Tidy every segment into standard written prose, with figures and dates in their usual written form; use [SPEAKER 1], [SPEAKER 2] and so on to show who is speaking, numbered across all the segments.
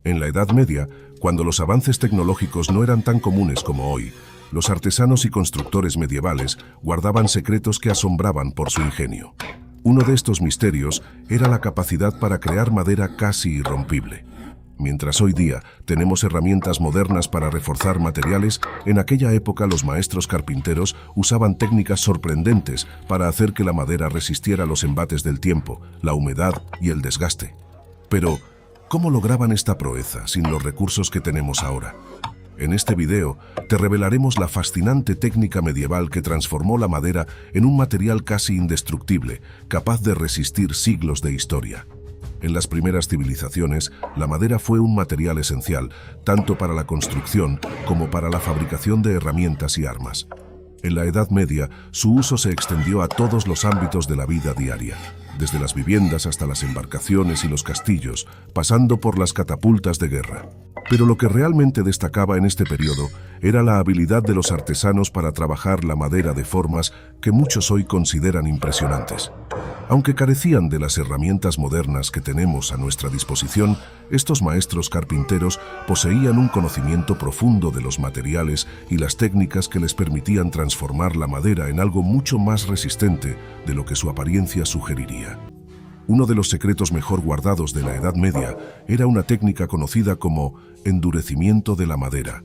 [SPEAKER 1] En la Edad Media, cuando los avances tecnológicos no eran tan comunes como hoy, los artesanos y constructores medievales guardaban secretos que asombraban por su ingenio. Uno de estos misterios era la capacidad para crear madera casi irrompible. Mientras hoy día tenemos herramientas modernas para reforzar materiales, en aquella época los maestros carpinteros usaban técnicas sorprendentes para hacer que la madera resistiera los embates del tiempo, la humedad y el desgaste. Pero, ¿cómo lograban esta proeza sin los recursos que tenemos ahora? En este video te revelaremos la fascinante técnica medieval que transformó la madera en un material casi indestructible, capaz de resistir siglos de historia. En las primeras civilizaciones, la madera fue un material esencial, tanto para la construcción como para la fabricación de herramientas y armas. En la Edad Media, su uso se extendió a todos los ámbitos de la vida diaria, desde las viviendas hasta las embarcaciones y los castillos, pasando por las catapultas de guerra. Pero lo que realmente destacaba en este periodo era la habilidad de los artesanos para trabajar la madera de formas que muchos hoy consideran impresionantes. Aunque carecían de las herramientas modernas que tenemos a nuestra disposición, estos maestros carpinteros poseían un conocimiento profundo de los materiales y las técnicas que les permitían transformar la madera en algo mucho más resistente de lo que su apariencia sugeriría. Uno de los secretos mejor guardados de la Edad Media era una técnica conocida como endurecimiento de la madera.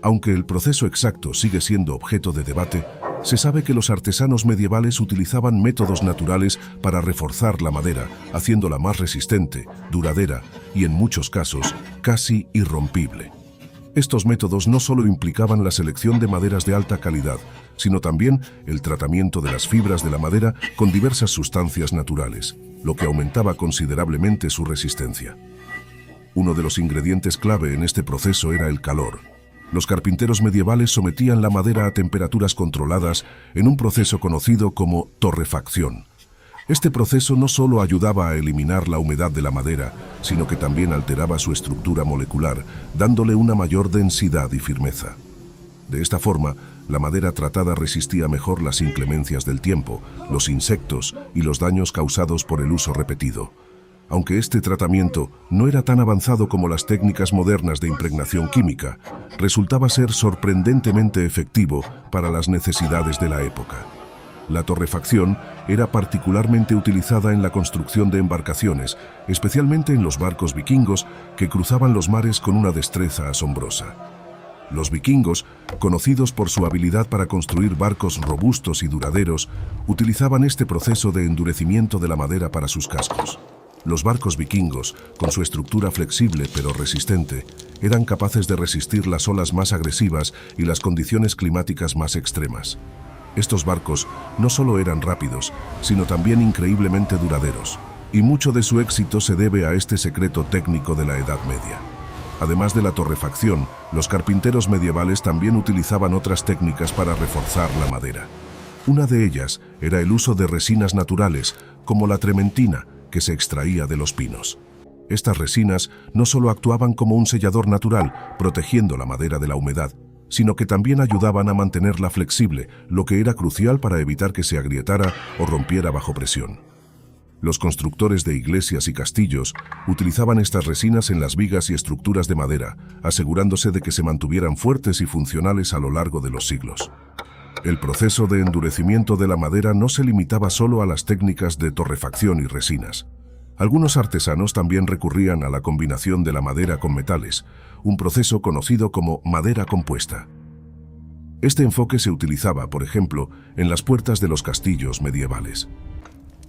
[SPEAKER 1] Aunque el proceso exacto sigue siendo objeto de debate, se sabe que los artesanos medievales utilizaban métodos naturales para reforzar la madera, haciéndola más resistente, duradera y, en muchos casos, casi irrompible. Estos métodos no solo implicaban la selección de maderas de alta calidad, sino también el tratamiento de las fibras de la madera con diversas sustancias naturales, lo que aumentaba considerablemente su resistencia. Uno de los ingredientes clave en este proceso era el calor. Los carpinteros medievales sometían la madera a temperaturas controladas en un proceso conocido como torrefacción. Este proceso no solo ayudaba a eliminar la humedad de la madera, sino que también alteraba su estructura molecular, dándole una mayor densidad y firmeza. De esta forma, la madera tratada resistía mejor las inclemencias del tiempo, los insectos y los daños causados por el uso repetido. Aunque este tratamiento no era tan avanzado como las técnicas modernas de impregnación química, resultaba ser sorprendentemente efectivo para las necesidades de la época. La torrefacción era particularmente utilizada en la construcción de embarcaciones, especialmente en los barcos vikingos que cruzaban los mares con una destreza asombrosa. Los vikingos, conocidos por su habilidad para construir barcos robustos y duraderos, utilizaban este proceso de endurecimiento de la madera para sus cascos. Los barcos vikingos, con su estructura flexible pero resistente, eran capaces de resistir las olas más agresivas y las condiciones climáticas más extremas. Estos barcos no solo eran rápidos, sino también increíblemente duraderos, y mucho de su éxito se debe a este secreto técnico de la Edad Media. Además de la torrefacción, los carpinteros medievales también utilizaban otras técnicas para reforzar la madera. Una de ellas era el uso de resinas naturales, como la trementina, que se extraía de los pinos. Estas resinas no solo actuaban como un sellador natural, protegiendo la madera de la humedad, sino que también ayudaban a mantenerla flexible, lo que era crucial para evitar que se agrietara o rompiera bajo presión. Los constructores de iglesias y castillos utilizaban estas resinas en las vigas y estructuras de madera, asegurándose de que se mantuvieran fuertes y funcionales a lo largo de los siglos. El proceso de endurecimiento de la madera no se limitaba solo a las técnicas de torrefacción y resinas. Algunos artesanos también recurrían a la combinación de la madera con metales, un proceso conocido como madera compuesta. Este enfoque se utilizaba, por ejemplo, en las puertas de los castillos medievales.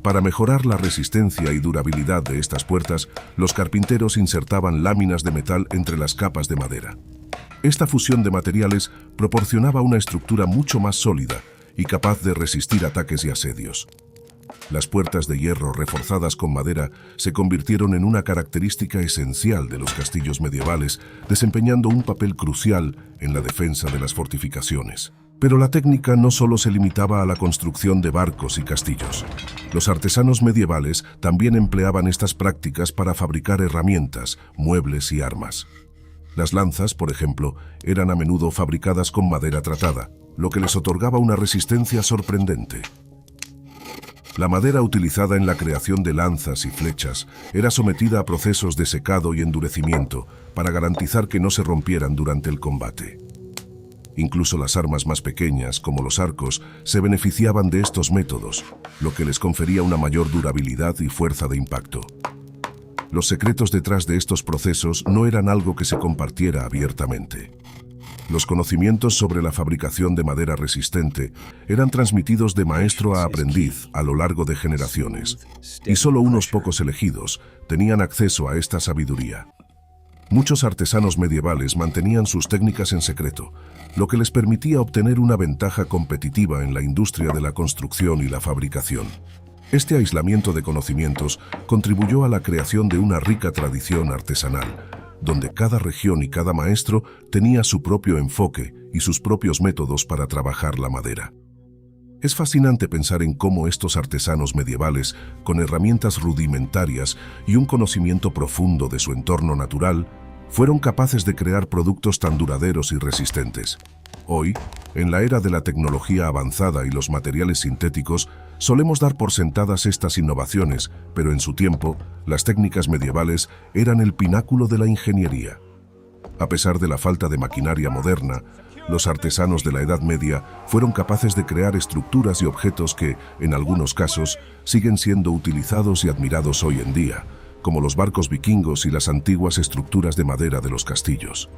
[SPEAKER 1] Para mejorar la resistencia y durabilidad de estas puertas, los carpinteros insertaban láminas de metal entre las capas de madera. Esta fusión de materiales proporcionaba una estructura mucho más sólida y capaz de resistir ataques y asedios. Las puertas de hierro reforzadas con madera se convirtieron en una característica esencial de los castillos medievales, desempeñando un papel crucial en la defensa de las fortificaciones. Pero la técnica no solo se limitaba a la construcción de barcos y castillos. Los artesanos medievales también empleaban estas prácticas para fabricar herramientas, muebles y armas. Las lanzas, por ejemplo, eran a menudo fabricadas con madera tratada, lo que les otorgaba una resistencia sorprendente. La madera utilizada en la creación de lanzas y flechas era sometida a procesos de secado y endurecimiento para garantizar que no se rompieran durante el combate. Incluso las armas más pequeñas, como los arcos, se beneficiaban de estos métodos, lo que les confería una mayor durabilidad y fuerza de impacto. Los secretos detrás de estos procesos no eran algo que se compartiera abiertamente. Los conocimientos sobre la fabricación de madera resistente eran transmitidos de maestro a aprendiz a lo largo de generaciones, y solo unos pocos elegidos tenían acceso a esta sabiduría. Muchos artesanos medievales mantenían sus técnicas en secreto, lo que les permitía obtener una ventaja competitiva en la industria de la construcción y la fabricación. Este aislamiento de conocimientos contribuyó a la creación de una rica tradición artesanal, donde cada región y cada maestro tenía su propio enfoque y sus propios métodos para trabajar la madera. Es fascinante pensar en cómo estos artesanos medievales, con herramientas rudimentarias y un conocimiento profundo de su entorno natural, fueron capaces de crear productos tan duraderos y resistentes. Hoy, en la era de la tecnología avanzada y los materiales sintéticos, solemos dar por sentadas estas innovaciones, pero en su tiempo, las técnicas medievales eran el pináculo de la ingeniería. A pesar de la falta de maquinaria moderna, los artesanos de la Edad Media fueron capaces de crear estructuras y objetos que, en algunos casos, siguen siendo utilizados y admirados hoy en día, como los barcos vikingos y las antiguas estructuras de madera de los castillos.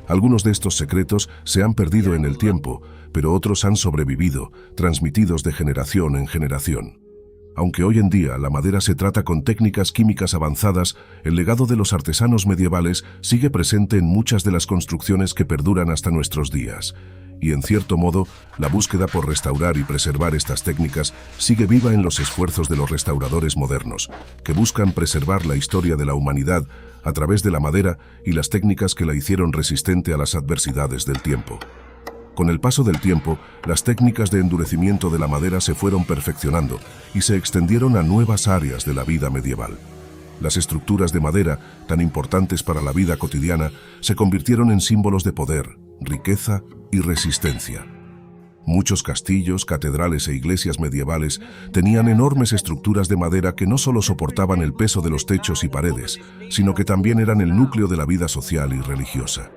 [SPEAKER 1] Algunos de estos secretos se han perdido en el tiempo, pero otros han sobrevivido, transmitidos de generación en generación. Aunque hoy en día la madera se trata con técnicas químicas avanzadas, el legado de los artesanos medievales sigue presente en muchas de las construcciones que perduran hasta nuestros días. Y en cierto modo, la búsqueda por restaurar y preservar estas técnicas sigue viva en los esfuerzos de los restauradores modernos, que buscan preservar la historia de la humanidad a través de la madera y las técnicas que la hicieron resistente a las adversidades del tiempo. Con el paso del tiempo, las técnicas de endurecimiento de la madera se fueron perfeccionando y se extendieron a nuevas áreas de la vida medieval. Las estructuras de madera, tan importantes para la vida cotidiana, se convirtieron en símbolos de poder, riqueza y resistencia. Muchos castillos, catedrales e iglesias medievales tenían enormes estructuras de madera que no solo soportaban el peso de los techos y paredes, sino que también eran el núcleo de la vida social y religiosa.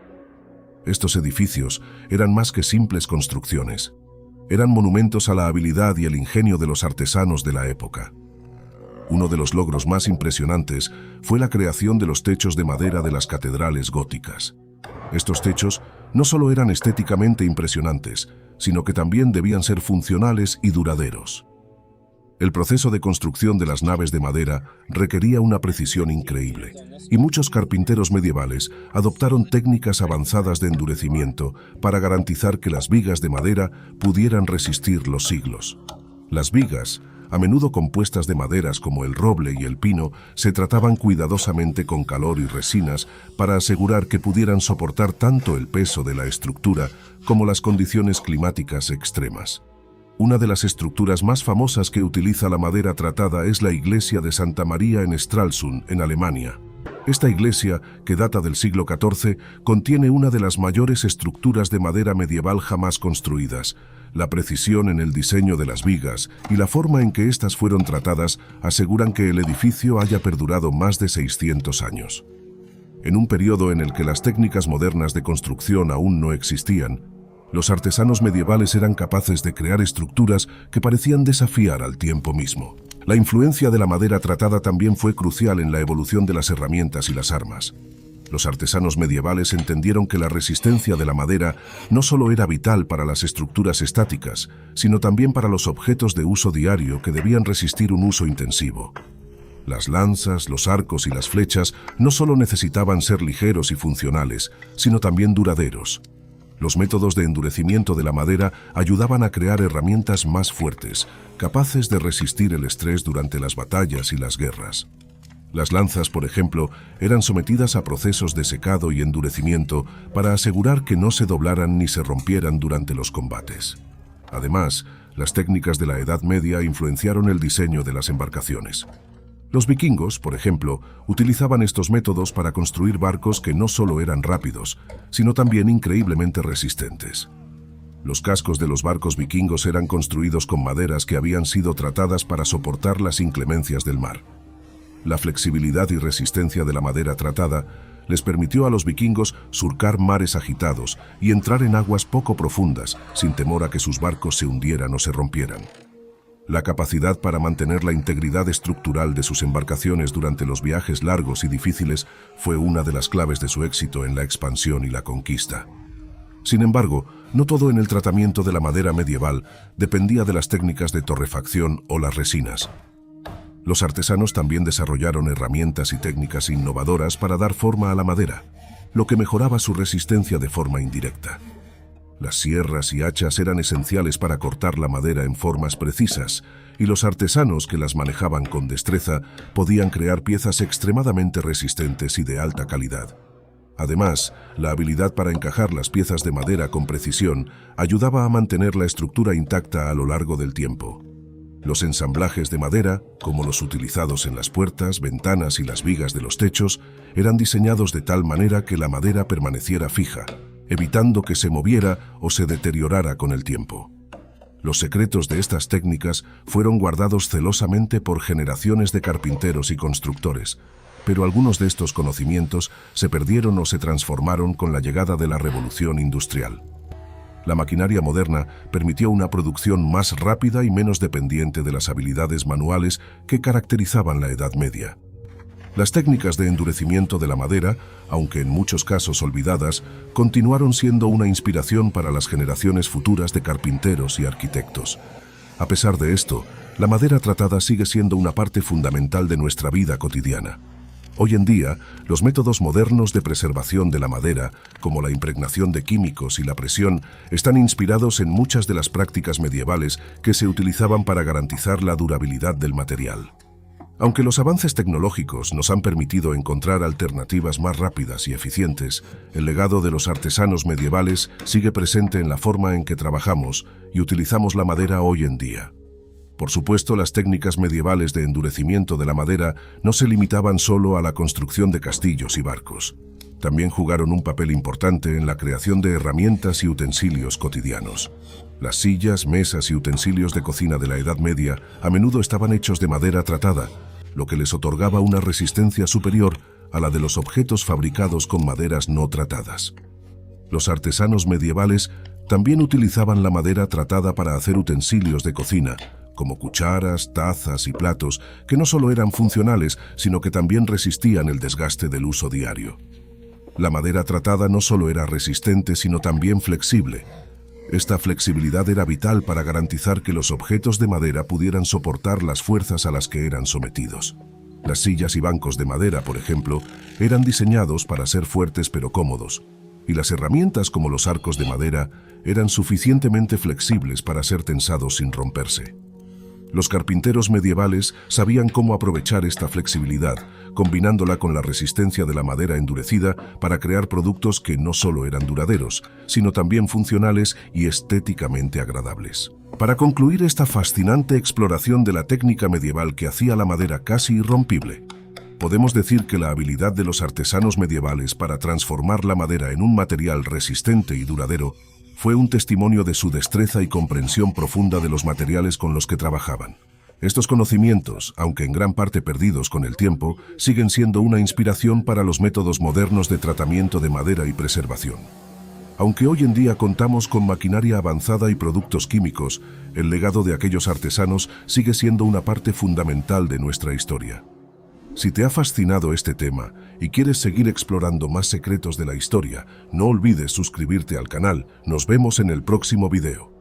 [SPEAKER 1] Estos edificios eran más que simples construcciones. Eran monumentos a la habilidad y el ingenio de los artesanos de la época. Uno de los logros más impresionantes fue la creación de los techos de madera de las catedrales góticas. Estos techos no solo eran estéticamente impresionantes, sino que también debían ser funcionales y duraderos. El proceso de construcción de las naves de madera requería una precisión increíble, y muchos carpinteros medievales adoptaron técnicas avanzadas de endurecimiento para garantizar que las vigas de madera pudieran resistir los siglos. Las vigas, a menudo compuestas de maderas como el roble y el pino, se trataban cuidadosamente con calor y resinas para asegurar que pudieran soportar tanto el peso de la estructura como las condiciones climáticas extremas. Una de las estructuras más famosas que utiliza la madera tratada es la iglesia de Santa María en Stralsund, en Alemania. Esta iglesia, que data del siglo XIV, contiene una de las mayores estructuras de madera medieval jamás construidas. La precisión en el diseño de las vigas y la forma en que éstas fueron tratadas aseguran que el edificio haya perdurado más de 600 años. En un periodo en el que las técnicas modernas de construcción aún no existían, los artesanos medievales eran capaces de crear estructuras que parecían desafiar al tiempo mismo. La influencia de la madera tratada también fue crucial en la evolución de las herramientas y las armas. Los artesanos medievales entendieron que la resistencia de la madera no solo era vital para las estructuras estáticas, sino también para los objetos de uso diario que debían resistir un uso intensivo. Las lanzas, los arcos y las flechas no solo necesitaban ser ligeros y funcionales, sino también duraderos. Los métodos de endurecimiento de la madera ayudaban a crear herramientas más fuertes, capaces de resistir el estrés durante las batallas y las guerras. Las lanzas, por ejemplo, eran sometidas a procesos de secado y endurecimiento para asegurar que no se doblaran ni se rompieran durante los combates. Además, las técnicas de la Edad Media influenciaron el diseño de las embarcaciones. Los vikingos, por ejemplo, utilizaban estos métodos para construir barcos que no solo eran rápidos, sino también increíblemente resistentes. Los cascos de los barcos vikingos eran construidos con maderas que habían sido tratadas para soportar las inclemencias del mar. La flexibilidad y resistencia de la madera tratada les permitió a los vikingos surcar mares agitados y entrar en aguas poco profundas sin temor a que sus barcos se hundieran o se rompieran. La capacidad para mantener la integridad estructural de sus embarcaciones durante los viajes largos y difíciles fue una de las claves de su éxito en la expansión y la conquista. Sin embargo, no todo en el tratamiento de la madera medieval dependía de las técnicas de torrefacción o las resinas. Los artesanos también desarrollaron herramientas y técnicas innovadoras para dar forma a la madera, lo que mejoraba su resistencia de forma indirecta. Las sierras y hachas eran esenciales para cortar la madera en formas precisas, y los artesanos que las manejaban con destreza podían crear piezas extremadamente resistentes y de alta calidad. Además, la habilidad para encajar las piezas de madera con precisión ayudaba a mantener la estructura intacta a lo largo del tiempo. Los ensamblajes de madera, como los utilizados en las puertas, ventanas y las vigas de los techos, eran diseñados de tal manera que la madera permaneciera fija, evitando que se moviera o se deteriorara con el tiempo. Los secretos de estas técnicas fueron guardados celosamente por generaciones de carpinteros y constructores, pero algunos de estos conocimientos se perdieron o se transformaron con la llegada de la Revolución Industrial. La maquinaria moderna permitió una producción más rápida y menos dependiente de las habilidades manuales que caracterizaban la Edad Media. Las técnicas de endurecimiento de la madera, aunque en muchos casos olvidadas, continuaron siendo una inspiración para las generaciones futuras de carpinteros y arquitectos. A pesar de esto, la madera tratada sigue siendo una parte fundamental de nuestra vida cotidiana. Hoy en día, los métodos modernos de preservación de la madera, como la impregnación de químicos y la presión, están inspirados en muchas de las prácticas medievales que se utilizaban para garantizar la durabilidad del material. Aunque los avances tecnológicos nos han permitido encontrar alternativas más rápidas y eficientes, el legado de los artesanos medievales sigue presente en la forma en que trabajamos y utilizamos la madera hoy en día. Por supuesto, las técnicas medievales de endurecimiento de la madera no se limitaban solo a la construcción de castillos y barcos. También jugaron un papel importante en la creación de herramientas y utensilios cotidianos. Las sillas, mesas y utensilios de cocina de la Edad Media a menudo estaban hechos de madera tratada, lo que les otorgaba una resistencia superior a la de los objetos fabricados con maderas no tratadas. Los artesanos medievales también utilizaban la madera tratada para hacer utensilios de cocina, como cucharas, tazas y platos, que no solo eran funcionales, sino que también resistían el desgaste del uso diario. La madera tratada no solo era resistente, sino también flexible. Esta flexibilidad era vital para garantizar que los objetos de madera pudieran soportar las fuerzas a las que eran sometidos. Las sillas y bancos de madera, por ejemplo, eran diseñados para ser fuertes pero cómodos, y las herramientas como los arcos de madera eran suficientemente flexibles para ser tensados sin romperse. Los carpinteros medievales sabían cómo aprovechar esta flexibilidad, combinándola con la resistencia de la madera endurecida para crear productos que no solo eran duraderos, sino también funcionales y estéticamente agradables. Para concluir esta fascinante exploración de la técnica medieval que hacía la madera casi irrompible, podemos decir que la habilidad de los artesanos medievales para transformar la madera en un material resistente y duradero fue un testimonio de su destreza y comprensión profunda de los materiales con los que trabajaban. Estos conocimientos, aunque en gran parte perdidos con el tiempo, siguen siendo una inspiración para los métodos modernos de tratamiento de madera y preservación. Aunque hoy en día contamos con maquinaria avanzada y productos químicos, el legado de aquellos artesanos sigue siendo una parte fundamental de nuestra historia. Si te ha fascinado este tema y quieres seguir explorando más secretos de la historia, no olvides suscribirte al canal. Nos vemos en el próximo video.